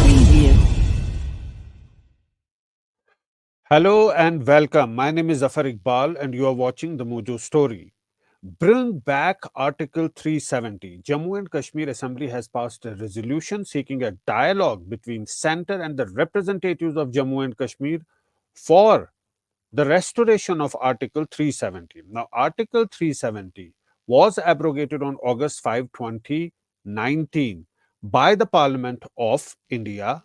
Previous. Hello and welcome. My name is Zafar Iqbal and you are watching the Mojo Story. Bring back Article 370. Jammu and Kashmir Assembly has passed a resolution seeking a dialogue between centre and the representatives of Jammu and Kashmir for the restoration of Article 370. Now, Article 370 was abrogated on August 5, 2019 by the Parliament of India,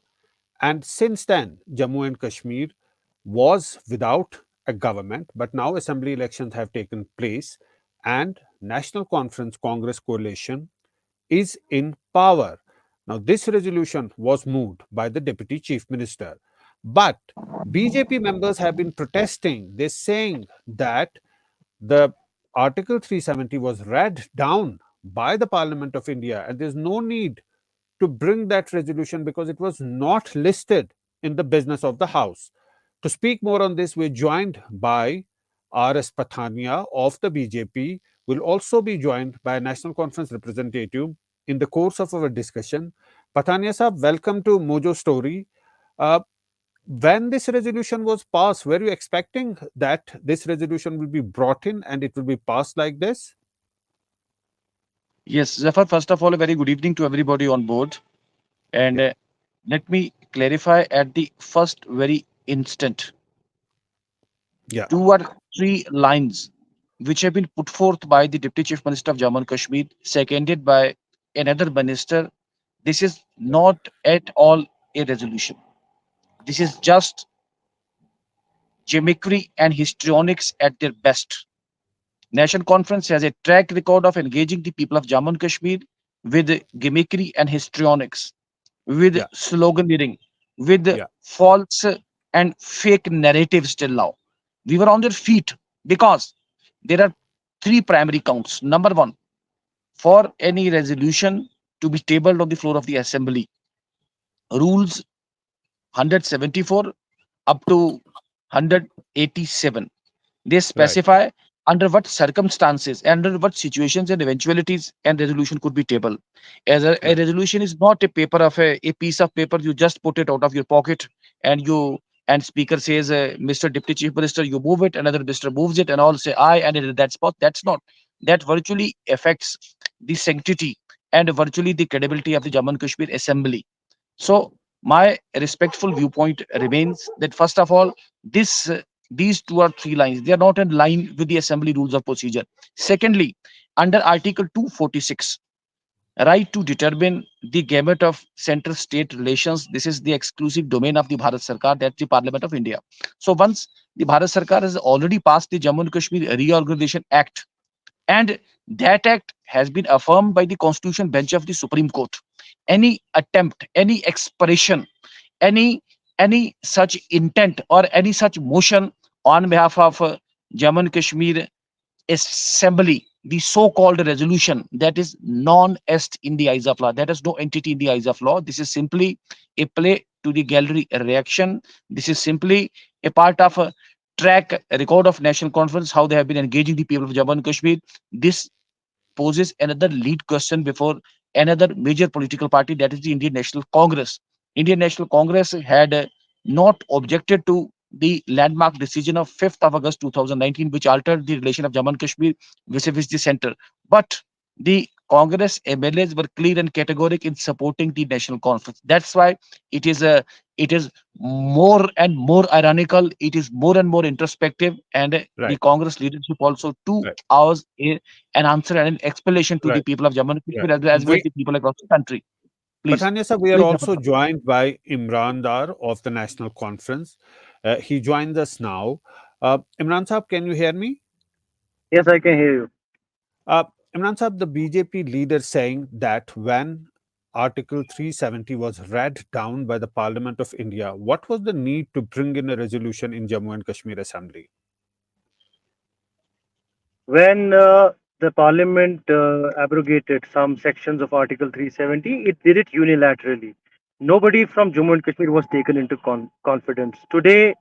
and since then, Jammu and Kashmir was without a government, but now assembly elections have taken place and National Conference Congress coalition is in power. Now, this resolution was moved by the Deputy Chief Minister, but BJP members have been protesting. They're saying that the Article 370 was read down by the Parliament of India, and there's no need to bring that resolution because it was not listed in the business of the House. To speak more on this, we're joined by R.S. Pathania of the BJP. We'll also be joined by a National Conference representative in the course of our discussion. Pathania Saab, welcome to Mojo Story. Uh, when this resolution was passed, were you expecting that this resolution will be brought in and it will be passed like this? Yes, Zafar, first of all, a very good evening to everybody on board. And Yeah. let me clarify at the first very instant Yeah. two or three lines which have been put forth by the Deputy Chief Minister of Jammu and Kashmir, seconded by another minister. This is not at all a resolution. This is just gimmickry and histrionics at their best. National Conference has a track record of engaging the people of Jammu and Kashmir with gimmickry and histrionics, with Yeah. sloganeering, with Yeah. false and fake narratives till now. We were on their feet because there are three primary counts. Number one, for any resolution to be tabled on the floor of the assembly, rules 174 up to 187. They Right. specify under what circumstances, under what situations and eventualities and resolution could be tabled. As a Right. resolution is not a paper of a piece of paper you just put it out of your pocket and you and speaker says, Mr. Deputy Chief Minister, you move it, another minister moves it, and all say aye, and it is that spot. That's not. That virtually affects the sanctity and virtually the credibility of the Jammu and Kashmir Assembly. So my respectful viewpoint remains that first of all, this these two or three lines they are not in line with the assembly rules of procedure. Secondly, under Article 246, right to determine the gamut of center-state relations, this is the exclusive domain of the Bharat Sarkar, that's the Parliament of India. So once the Bharat Sarkar has already passed the Jammu and Kashmir Reorganization Act, and that act has been affirmed by the constitutional bench of the Supreme Court. Any attempt, any expression, any any such intent or any such motion on behalf of Jammu and Kashmir assembly, the so-called resolution, that is non-est in the eyes of law. That is no entity in the eyes of law. This is simply a play to the gallery reaction. This is simply a part of a track record of national conference, how they have been engaging the people of Jammu and Kashmir. This poses another lead question before another major political party, that is the Indian National Congress. Indian National Congress had not objected to the landmark decision of 5th of August 2019, which altered the relation of Jammu and Kashmir vis-a-vis the center. But the Congress MLAs were clear and categoric in supporting the national conference. That's why it is a it is more and more ironical. It is more and more introspective, and the Right. Congress leadership also too Right. hours an answer and an explanation to the Right. people of Jammu and Right. Kashmir as well as We the people across the country. Please, Pathania sir, we are please. also joined by Imran Dar of the National Conference. He joins us now. Imran Saab, can you hear me? Yes, I can hear you. Uh, Imran Saab, the BJP leader saying that when Article 370 was read down by the Parliament of India, what was the need to bring in a resolution in Jammu and Kashmir Assembly? When the Parliament abrogated some sections of Article 370, it did it unilaterally. Nobody from Jammu and Kashmir was taken into confidence. Today,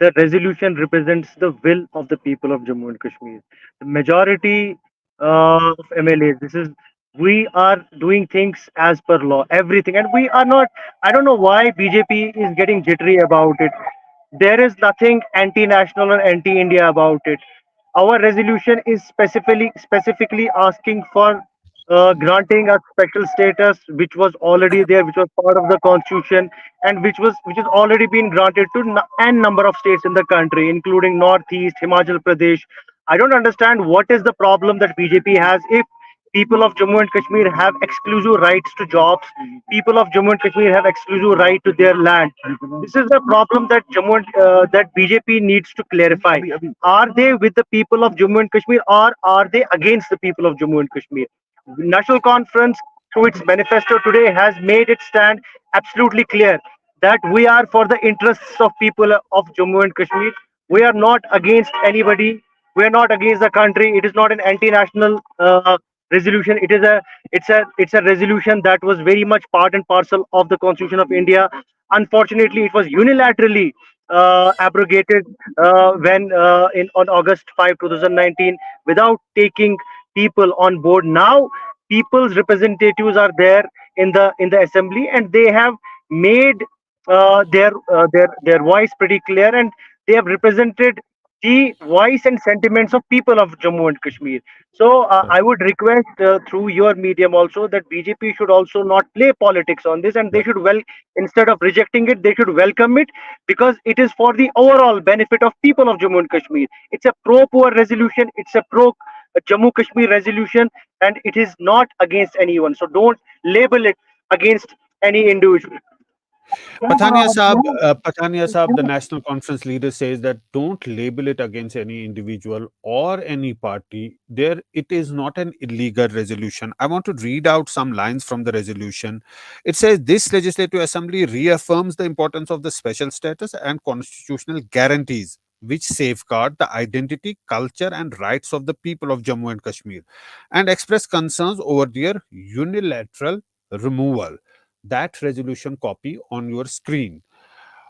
the resolution represents the will of the people of Jammu and Kashmir. The majority of MLAs, this is We are doing things as per law, everything, and we are not. I don't know why BJP is getting jittery about it. There is nothing anti-national or anti-India about it. Our resolution is specifically asking for granting a special status, which was already there, which was part of the constitution, and which has already been granted to n number of states in the country, including Northeast, Himachal Pradesh. I don't understand what is the problem that BJP has if people of Jammu and Kashmir have exclusive rights to jobs. People of Jammu and Kashmir have exclusive right to their land. This is the problem that that BJP needs to clarify. Are they with the people of Jammu and Kashmir, or are they against the people of Jammu and Kashmir? National Conference, through its manifesto today, has made its stand absolutely clear that we are for the interests of people of Jammu and Kashmir. We are not against anybody. We are not against the country. It is not an anti-national resolution. It's a resolution that was very much part and parcel of the Constitution of India. Unfortunately, it was unilaterally abrogated when in on August 5, 2019, without taking people on board. Now, people's representatives are there in the assembly, and they have made their voice pretty clear, and they have represented the voice and sentiments of people of Jammu and Kashmir. So I would request through your medium also that BJP should also not play politics on this, and they should, well, instead of rejecting it, they should welcome it, because it is for the overall benefit of people of Jammu and Kashmir. It's a pro-poor resolution. It's a pro Jammu Kashmir resolution, and it is not against anyone. So don't label it against any individual. Pathania Saab, the National Conference leader, says that don't label it against any individual or any party. There, it is not an illegal resolution. I want to read out some lines from the resolution. It says this Legislative Assembly reaffirms the importance of the special status and constitutional guarantees which safeguard the identity, culture, and rights of the people of Jammu and Kashmir, and express concerns over their unilateral removal. That resolution copy on your screen.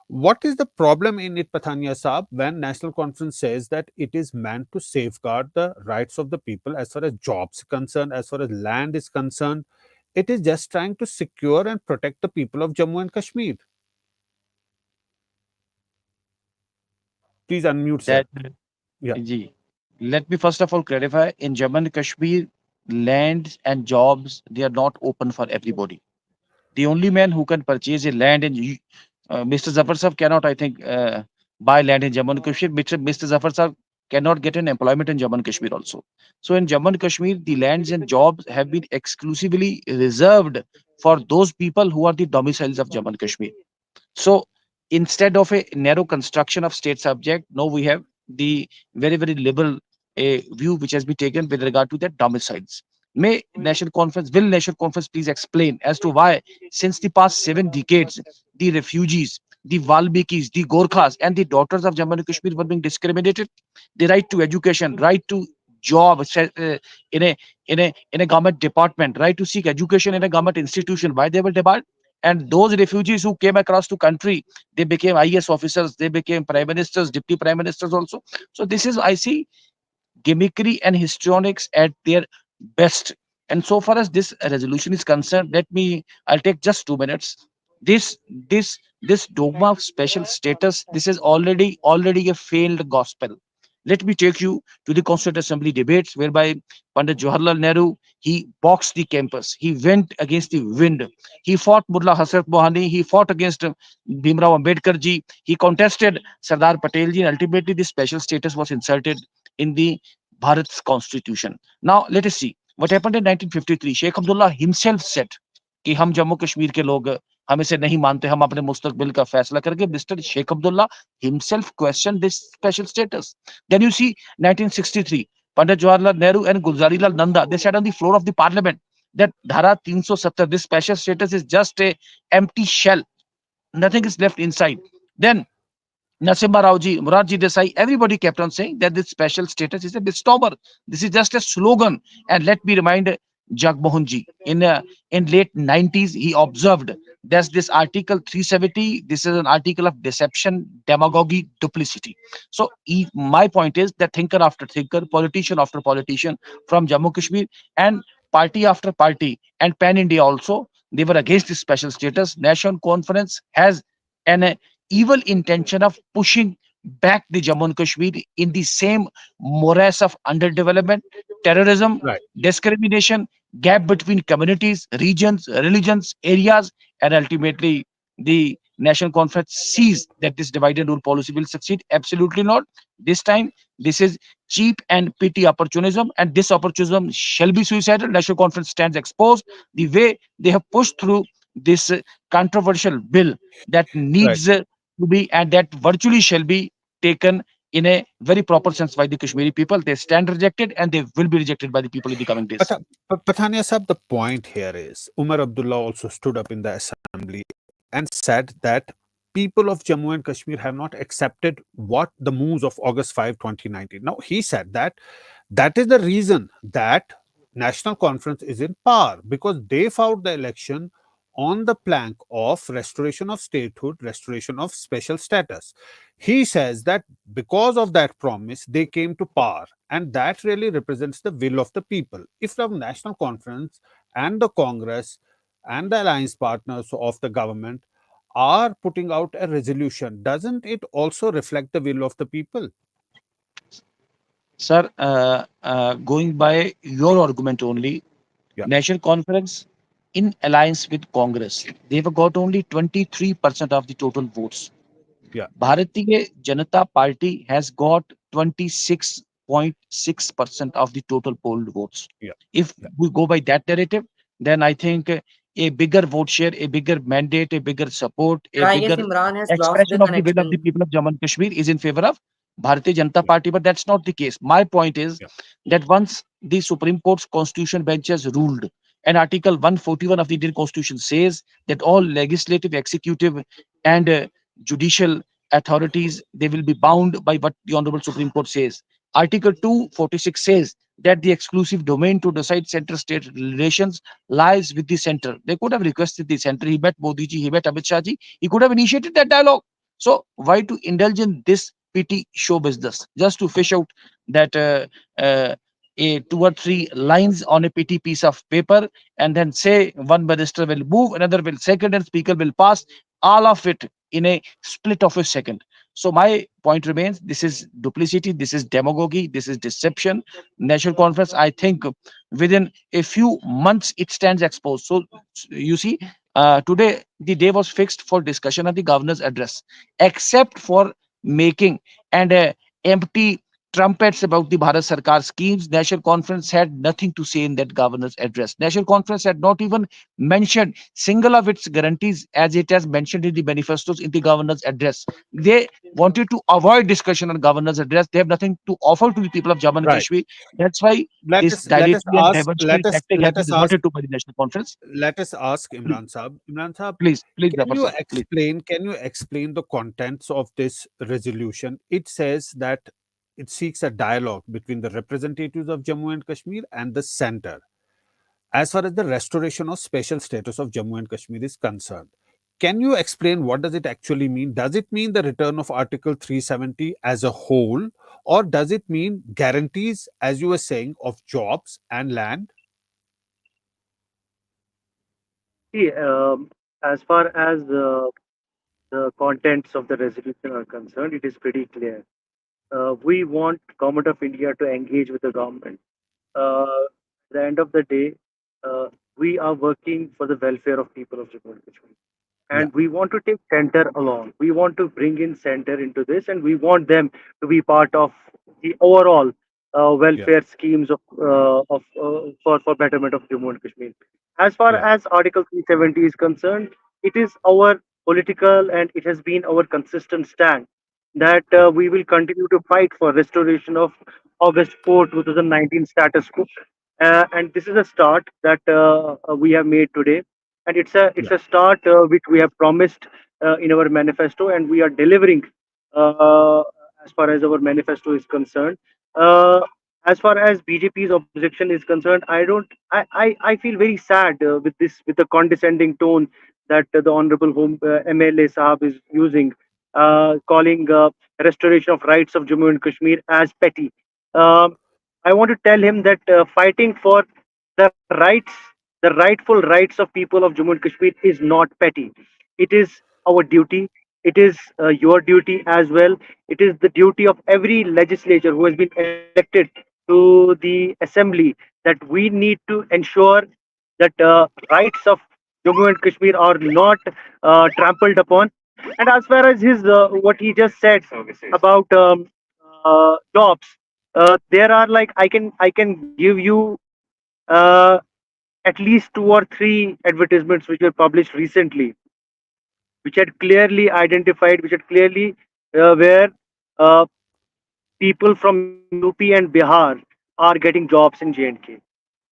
What is the problem in it, Pathania Saab, when National Conference says that it is meant to safeguard the rights of the people as far as jobs are concerned, as far as land is concerned? It is just trying to secure and protect the people of Jammu and Kashmir. Please unmute, sir. That Yeah. Ji, let me first of all clarify, in Jammu and Kashmir, lands and jobs, they are not open for everybody. The only man who can purchase a land in Mr. Zafar Sahab cannot, I think, buy land in Jammu and Kashmir. Mr. Zafar Sahab cannot get an employment in Jammu and Kashmir also. So in Jammu and Kashmir, the lands and jobs have been exclusively reserved for those people who are the domiciles of Jammu and Kashmir. So instead of a narrow construction of state subject, now we have the very, very liberal view which has been taken with regard to their domiciles. Will National Conference please explain as to why, since the past 7 decades, the refugees, the Valmikis, the Gorkhas, and the daughters of Jammu and Kashmir were being discriminated? The right to education, right to job in a government department, right to seek education in a government institution, why they were debarred? And those refugees who came across to country, they became IS officers, they became prime ministers, deputy prime ministers also. So this is, I see, gimmickry and histrionics at their best. And so far as this resolution is concerned, I'll take just 2 minutes. This this dogma of special status, this is already a failed gospel. Let me take you to the Constituent Assembly debates, whereby Pandit Jawaharlal Nehru, he boxed the campus. He went against the wind. He fought Mullah Hasrat Mohani. He fought against Bhimrao Ambedkar ji. He contested Sardar Patel ji, and ultimately the special status was inserted in the Bharat's constitution. Now let us see what happened in 1953. Sheikh Abdullah himself said कि हम जम्मू कश्मीर के लोग हम इसे नहीं मानते, हम अपने मुस्तकबिल का फैसला करके. Mr. Sheikh Abdullah himself questioned this special status. Then you see 1963, Pandit Jawaharlal Nehru and Gulzarilal Nanda, they said on the floor of the parliament that Dhara 370, this special status is just a empty shell. Nothing is left inside. Then Nasimha Raoji, Morarji Desai, everybody kept on saying that this special status is a misnomer. This is just a slogan. And let me remind Jagmohan ji, in late 90s, he observed that this Article 370, this is an article of deception, demagogy, duplicity. So my point is that thinker after thinker, politician after politician from Jammu Kashmir and party after party and pan India also, they were against this special status. National Conference has an evil intention of pushing back the Jammu and Kashmir in the same morass of underdevelopment, terrorism, Right. discrimination, gap between communities, regions, religions, areas, and ultimately the National Conference sees that this divide and rule policy will succeed. Absolutely not. This time, this is cheap and petty opportunism, and this opportunism shall be suicidal. National Conference stands exposed. The way they have pushed through this controversial bill that Right. needs to be, and that virtually shall be taken in a very proper sense by the Kashmiri people. They stand rejected and they will be rejected by the people in the coming But, days. Pathania Sahab, the point here is Umar Abdullah also stood up in the assembly and said that people of Jammu and Kashmir have not accepted what the moves of August 5, 2019. Now, he said that that is the reason that National Conference is in power because they fought the election on the plank of restoration of statehood, restoration of special status. He says that because of that promise, they came to power, and that really represents the will of the people. If the National Conference and the Congress and the alliance partners of the government are putting out a resolution, doesn't it also reflect the will of the people? Sir, going by your argument only, Yeah, National Conference in alliance with Congress, they've got only 23% of the total votes. yeah, Bharatiya Janata Party has got 26.6% of the total polled votes. yeah, If yeah, we go by that narrative, then I think a bigger vote share, a bigger mandate, a bigger support, Sir, a I guess bigger Imran has lost the expression of the will of the connection. people of Jammu and Kashmir is in favor of Bharatiya Janata yeah, Party. But that's not the case. My point is yeah, that once the Supreme Court's constitution bench has ruled, and Article 141 of the Indian Constitution says that all legislative, executive, and judicial authorities, they will be bound by what the Honorable Supreme Court says. Article 246 says that the exclusive domain to decide center-state relations lies with the center. They could have requested the center. He met Modi ji, he met Amit Shah ji. He could have initiated that dialogue. So why to indulge in this petty show business just to fish out that a two or three lines on a petty piece of paper and then say one minister will move, another will second, and speaker will pass all of it in a split of a second. So my point remains: this is duplicity, this is demagogy, this is deception. National Conference, I think, within a few months it stands exposed. So you see, today the day was fixed for discussion of the governor's address, except for making and empty trumpets about the Bharat Sarkar schemes. National Conference had nothing to say in that governor's address. National Conference had not even mentioned single of its guarantees as it has mentioned in the manifestos in the governor's address. They wanted to avoid discussion on governor's address. They have nothing to offer to the people of Jammu and right. Kashmir. That's why this Let us dilatory and ask diversionary tactic has let been us ask resorted to by the National Conference. let us ask Please, Imran Sahab. Imran Sahab, please, Zafar sir, please. can you explain the contents of this resolution? It says that it seeks a dialogue between the representatives of Jammu and Kashmir and the center as far as the restoration of special status of Jammu and Kashmir is concerned. Can you explain what does it actually mean? Does it mean the return of Article 370 as a whole, or does it mean guarantees, as you were saying, of jobs and land? See, as far as the contents of the resolution are concerned, it is pretty clear. We want government of India to engage with the government. At the end of the day, uh, we are working for the welfare of people of Jammu and Kashmir, Yeah, and we want to take center along. We want to bring in center into this, and we want them to be part of the overall yeah, welfare schemes for betterment of Jammu and Kashmir. As far yeah, as Article 370 is concerned, it is our political and it has been our consistent stand that yeah, we will continue to fight for restoration of August 4, 2019 status quo. And this is a start that we have made today, and yeah, it's a start which we have promised in our manifesto, and we are delivering uh, as far as our manifesto is concerned. Uh, as far as BJP's objection is concerned, I don't. I feel very sad with the condescending tone that the honorable home MLA Sahab is using, calling restoration of rights of Jammu and Kashmir as petty. Um, I want to tell him that fighting for the rights, the rightful rights of people of Jammu and Kashmir is not petty. It is our duty. It is your duty as well. It is the duty of every legislator who has been elected to the assembly that we need to ensure that rights of Jammu and Kashmir are not trampled upon. And as far as his what he just said about jobs, there are like I can give you uh, at least two or three advertisements which were published recently, which had clearly identified, which had clearly where uh, people from UP and Bihar are getting jobs in J&K.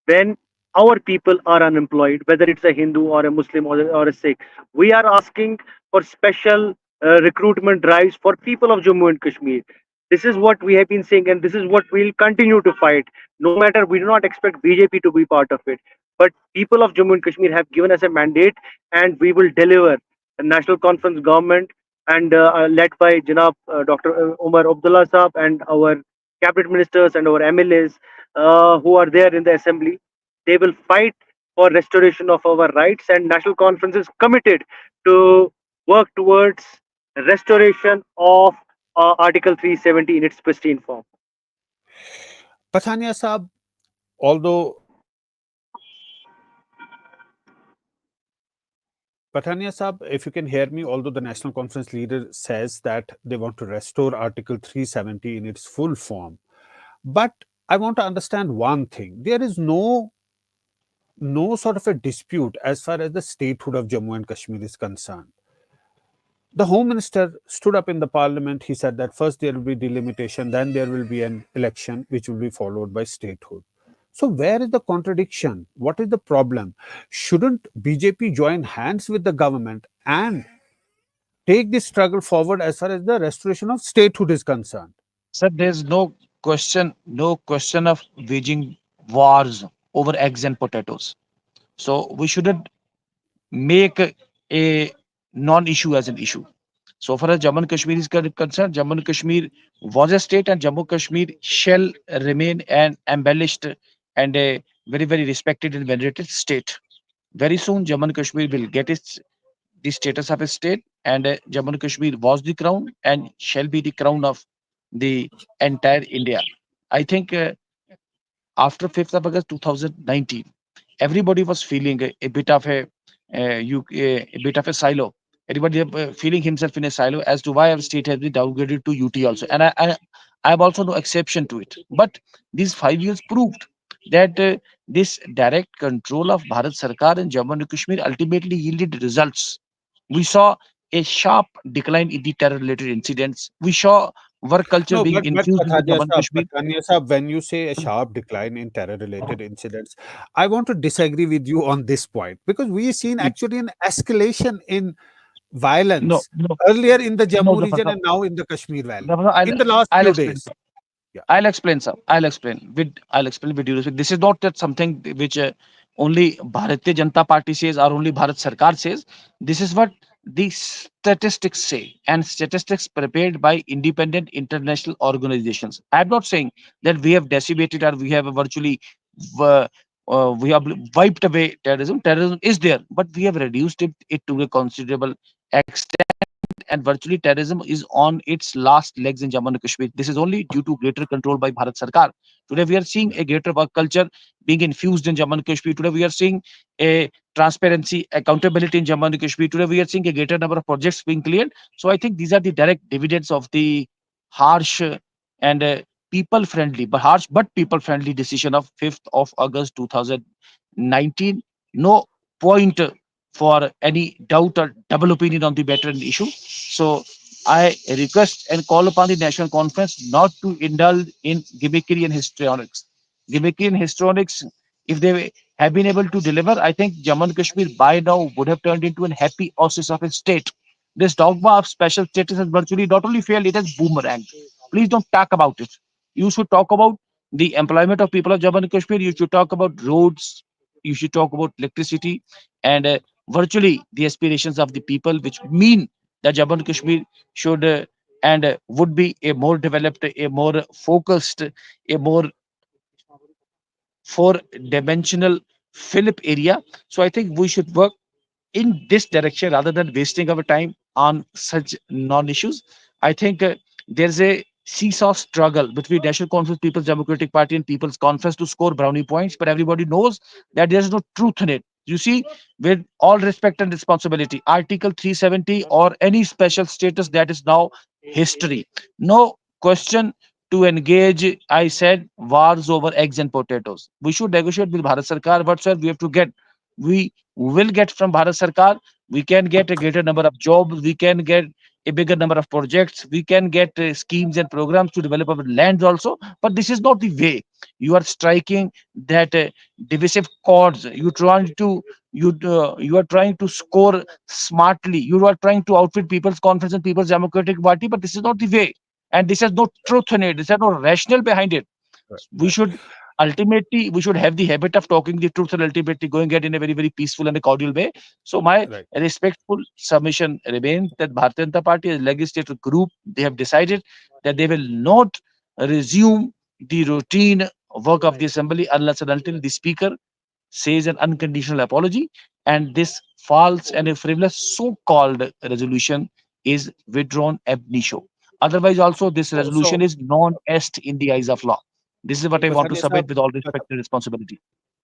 When our people are unemployed, whether it's a Hindu or a Muslim or a Sikh, we are asking for special recruitment drives for people of Jammu and Kashmir. This is what we have been saying, and this is what we'll continue to fight. No matter, we do not expect BJP to be part of it, but people of Jammu and Kashmir have given us a mandate, and we will deliver. The National Conference government and led by Janab Dr. Omar Abdullah Saab and our cabinet ministers and our MLAs who are there in the assembly. They will fight for restoration of our rights, and National Conference is committed to work towards restoration of Article 370 in its pristine form. Pathania Saab, although Pathania Saab, if you can hear me, although the National Conference leader says that they want to restore Article 370 in its full form, but I want to understand one thing. There is no sort of a dispute as far as the statehood of Jammu and Kashmir is concerned. The Home Minister stood up in the Parliament. He said that first there will be delimitation, then there will be an election, which will be followed by statehood. So, where is the contradiction? What is the problem? Shouldn't BJP join hands with the government and take this struggle forward as far as the restoration of statehood is concerned? Sir, there's no question of waging wars over eggs and potatoes. So we shouldn't make a non-issue as an issue. So far as Jammu and Kashmir is concerned, Jammu and Kashmir was a state, and Jammu and Kashmir shall remain an embellished and a very, very respected and venerated state. Very soon, Jammu and Kashmir will get its the status of a state, and Jammu and Kashmir was the crown and shall be the crown of the entire India. I think after 5th of August 2019, everybody was feeling a bit of a bit of a silo. Everybody feeling himself in a silo as to why our state has been downgraded to UT also, and I have also no exception to it. But these 5 years proved that this direct control of Bharat Sarkar in Jammu and Kashmir ultimately yielded results. We saw a sharp decline in the terror-related incidents. We saw work culture No, being but infused into Jammu and Kashmir. Pathania Saab, when you say a sharp decline in terror-related incidents, I want to disagree with you on this point because we've seen actually an escalation in No, violence no, earlier in the no, Jammu Zafar region sir. and now in the Kashmir Valley Zafar sir, in the last I'll few explain. days. Yeah. I'll explain, sir. I'll explain with due respect. This is not that something which only Bharatiya Janata Party says or only Bharat Sarkar says. This is what the statistics say, and statistics prepared by independent international organizations. I'm not saying that we have decimated or we have virtually uh, we have wiped away terrorism. Terrorism is there, but we have reduced it to a considerable extent, and virtually terrorism is on its last legs in Jammu and Kashmir. This is only due to greater control by Bharat Sarkar. Today we are seeing a greater work culture being infused in Jammu and Kashmir. Today we are seeing a transparency, accountability in Jammu and Kashmir. Today we are seeing a greater number of projects being cleared. So I think these are the direct dividends of the harsh and people friendly, but harsh but people friendly decision of 5th of August 2019. No point for any doubt or double opinion on the veteran issue. So I request and call upon the National Conference not to indulge in gimmickry and histrionics. Gimmickry and histrionics, if they have been able to deliver, I think Jammu and Kashmir by now would have turned into a happy oasis of a state. This dogma of special status has virtually not only failed, it has boomeranged. Please don't talk about it. You should talk about the employment of people of Jammu and Kashmir. You should talk about roads. You should talk about electricity and virtually the aspirations of the people, which mean that Jammu and Kashmir should and would be a more developed, a more focused, a more four dimensional Philip area. So I think we should work in this direction rather than wasting our time on such non-issues. I think there's a seesaw struggle between National Conference, People's Democratic Party, and People's Conference to score brownie points, but everybody knows that there's no truth in it. You see, with all respect and responsibility, Article 370 or any special status, that is now history. No question to engage, I said, wars over eggs and potatoes. We should negotiate with Bharat Sarkar whatsoever we have to get. We will get from Bharat Sarkar. We can get a greater number of jobs. We can get a bigger number of projects. We can get schemes and programs to develop our lands also. But this is not the way. You are striking that divisive chords. You are trying to score smartly. You are trying to outfit People's Conference and People's Democratic Party. But this is not the way. And this has no truth in it. This has no rationale behind it. Right, We right, should ultimately we should have the habit of talking the truth and ultimately going it in a very peaceful and a cordial way. So my right. respectful submission remains that Bharatiya Janata Party as a legislative group, they have decided that they will not resume the routine work of the assembly unless and until the speaker says an unconditional apology and this false and a frivolous so-called resolution is withdrawn ab initio. Otherwise, also this resolution So, is non-est in the eyes of law. This is what I want to Pathania submit Sahab, with all respect and responsibility.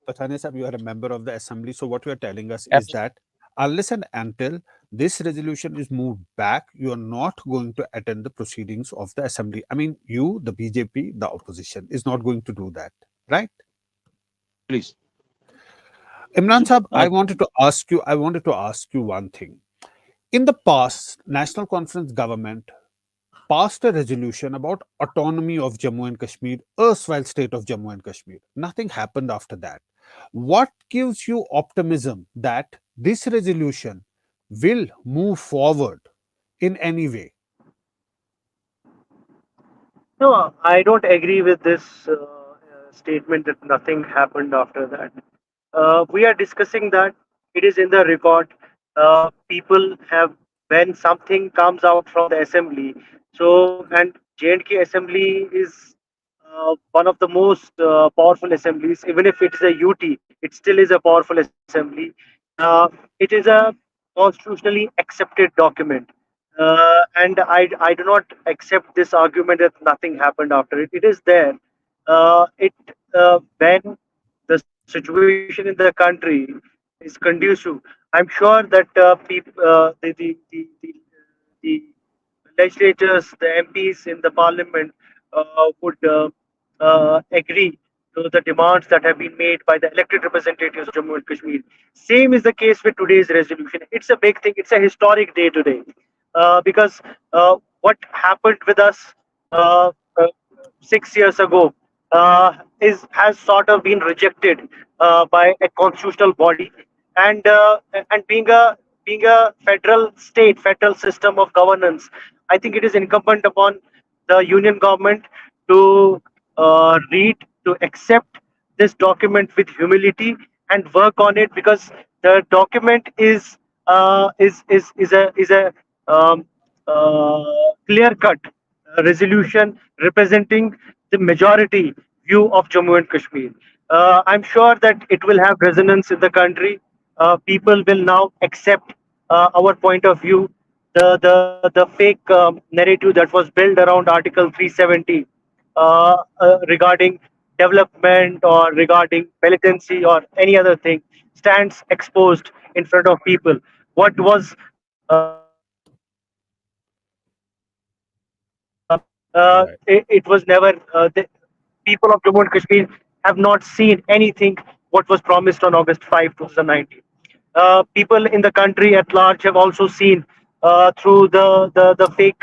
Pathania Sahab, you are a member of the assembly. So, what you are telling us is Absolutely. that unless and until this resolution is moved back, you are not going to attend the proceedings of the assembly. I mean, you, the BJP, the opposition, is not going to do that, right? Please. Imran Sahab, Uh, I wanted to ask you one thing. In the past, National Conference government passed a resolution about autonomy of Jammu and Kashmir, erstwhile state of Jammu and Kashmir. Nothing happened after that. What gives you optimism that this resolution will move forward in any way? No, I don't agree with this statement that nothing happened after that. We are discussing that it is in the record. People have, when something comes out from the assembly. So, and J&K assembly is one of the most powerful assemblies. Even if it is a UT, it still is a powerful assembly. Uh, it is a constitutionally accepted document. And I do not accept this argument that nothing happened after it. It is there. When the situation in the country is conducive, I'm sure that the legislators, the MPs in the parliament would agree to the demands that have been made by the elected representatives of Jammu and Kashmir. Same is the case with today's resolution. It's a big thing. It's a historic day today because what happened with us uh, uh, 6 years ago is has sort of been rejected by a constitutional body, and being a federal state, federal system of governance, I think it is incumbent upon the union government to read, to accept this document with humility and work on it, because the document is a um, uh, clear cut resolution representing the majority view of Jammu and Kashmir. I'm sure that it will have resonance in the country. People will now accept our point of view. The fake narrative that was built around Article 370 regarding development or regarding militancy or any other thing stands exposed in front of people. What was Right. it was never the people of Jammu and Kashmir have not seen anything what was promised on August 5, 2019. People in the country at large have also seen through the fake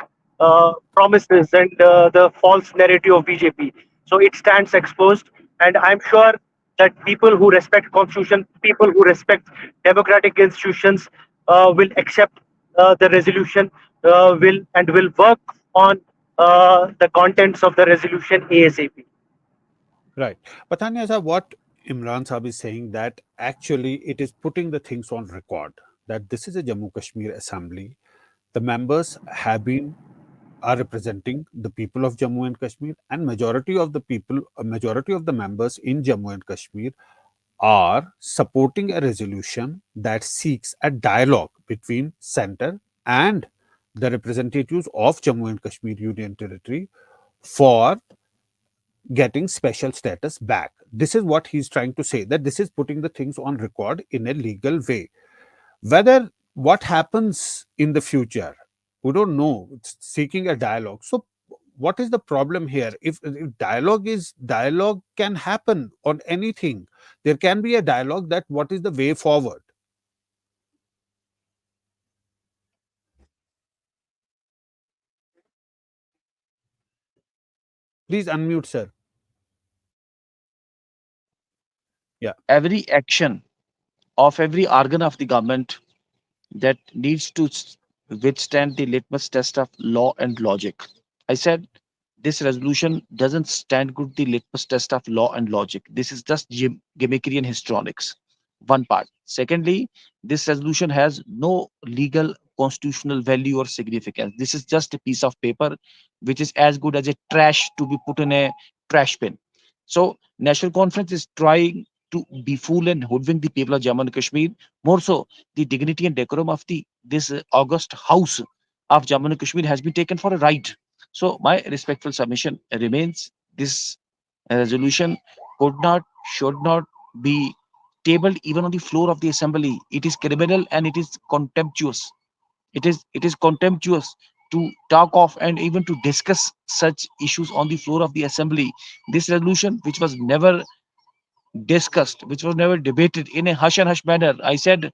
promises and the false narrative of BJP. So it stands exposed, and I'm sure that people who respect constitution, people who respect democratic institutions, will accept the resolution, will work on the contents of the resolution ASAP. Right. Pathania Sahab, what Imran Sahab is saying that actually it is putting the things on record that this is a Jammu Kashmir assembly. The members have been are representing the people of Jammu and Kashmir, and majority of the people, a majority of the members in Jammu and Kashmir are supporting a resolution that seeks a dialogue between center and the representatives of Jammu and Kashmir Union Territory for getting special status back. This is what he's trying to say, that this is putting the things on record in a legal way. Whether what happens in the future, we don't know. It's seeking a dialogue. So what is the problem here? If dialogue can happen on anything. There can be a dialogue, that what is the way forward. Please unmute, sir. Yeah. Every action of every organ of the government that needs to withstand the litmus test of law and logic. I said this resolution doesn't stand good the litmus test of law and logic. This is just gimmickry and histrionics. One part. Secondly, this resolution has no legal constitutional value or significance. This is just a piece of paper which is as good as a trash to be put in a trash bin. So, National Conference is trying to befool and hoodwink the people of Jammu and Kashmir. More so, the dignity and decorum of the this august house of Jammu and Kashmir has been taken for a ride. So my respectful submission remains: this resolution could not, should not be tabled even on the floor of the assembly. It is criminal and it is contemptuous. It is contemptuous to talk of and even to discuss such issues on the floor of the assembly. This resolution, which was never discussed, which was never debated in a hush and hush manner, I said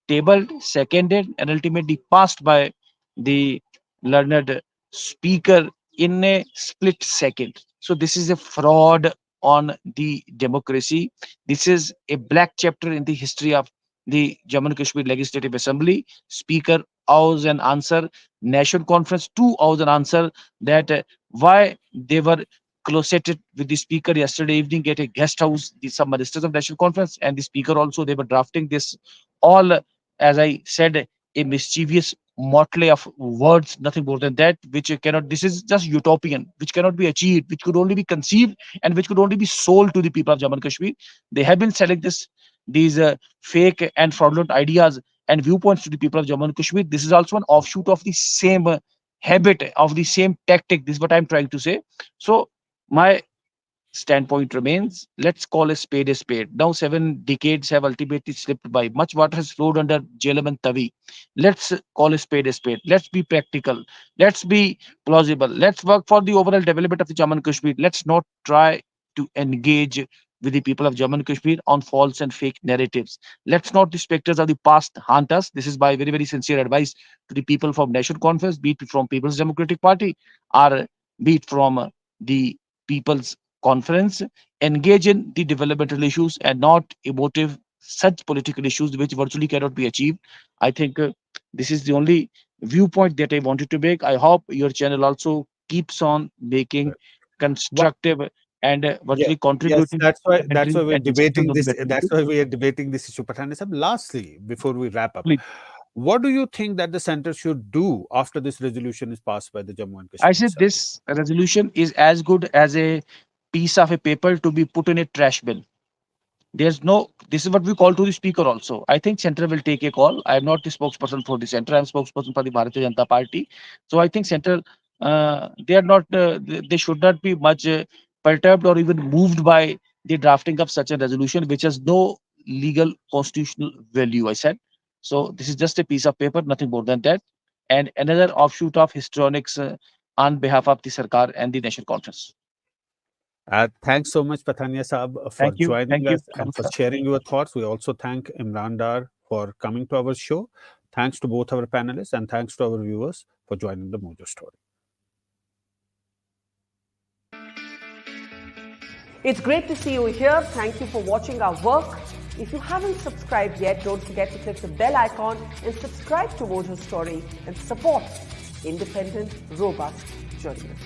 tabled, seconded, and ultimately passed by the learned speaker in a split second. So this is a fraud on the democracy. This is a black chapter in the history of the Jammu and Kashmir Legislative Assembly. Speaker owes an answer. National Conference too owes an answer that why they were closeted with the speaker yesterday evening at a guest house. The some ministers of National Conference and the speaker also, they were drafting this all, as I said, a mischievous motley of words, nothing more than that, which you cannot, this is just utopian, which cannot be achieved, which could only be conceived and which could only be sold to the people of Jammu and Kashmir. They have been selling these fake and fraudulent ideas and viewpoints to the people of Jammu and Kashmir. This is also an offshoot of the same habit, of the same tactic. This is what I'm trying to say. So my standpoint remains: let's call a spade a spade. Now, 7 decades have ultimately slipped by. Much water has flowed under Jhelum and Tavi. Let's call a spade a spade. Let's be practical. Let's be plausible. Let's work for the overall development of the Jammu and Kashmir. Let's not try to engage with the people of Jammu and Kashmir on false and fake narratives. Let's not the specters of the past haunt us. This is my very, very sincere advice to the people from National Conference, be it from People's Democratic Party or be it from the People's Conference. Engage in the developmental issues and not emotive such political issues which virtually cannot be achieved. I think this is the only viewpoint that I wanted to make. I hope your channel also keeps on making What? constructive and Yeah. virtually Yes, contributing that's why commentary we're and discussions debating on the this. better That's issue. why we are debating this issue. Patani Sahib, lastly, before we wrap up, Please. what do you think that the center should do after this resolution is passed by the Jammu and I Kashmir said Assembly? this resolution is as good as a piece of a paper to be put in a trash bin. There's no, this is what we call to the speaker also. I think center will take a call. I am not the spokesperson for the center. I'm spokesperson for the Bharatiya Janata Party. So I think center, they are not, they should not be much perturbed or even moved by the drafting of such a resolution which has no legal constitutional value, I said. So this is just a piece of paper, nothing more than that, and another offshoot of histrionics on behalf of the Sarkar and the National Conference. Thanks so much, Pathania Saab, for Thank you. joining Thank you. us and for sharing your thoughts. We also thank Imran Dar for coming to our show. Thanks to both our panelists and thanks to our viewers for joining the Mojo Story. It's great to see you here. Thank you for watching our work. If you haven't subscribed yet, don't forget to click the bell icon and subscribe to Mojo Story and support independent, robust journalism.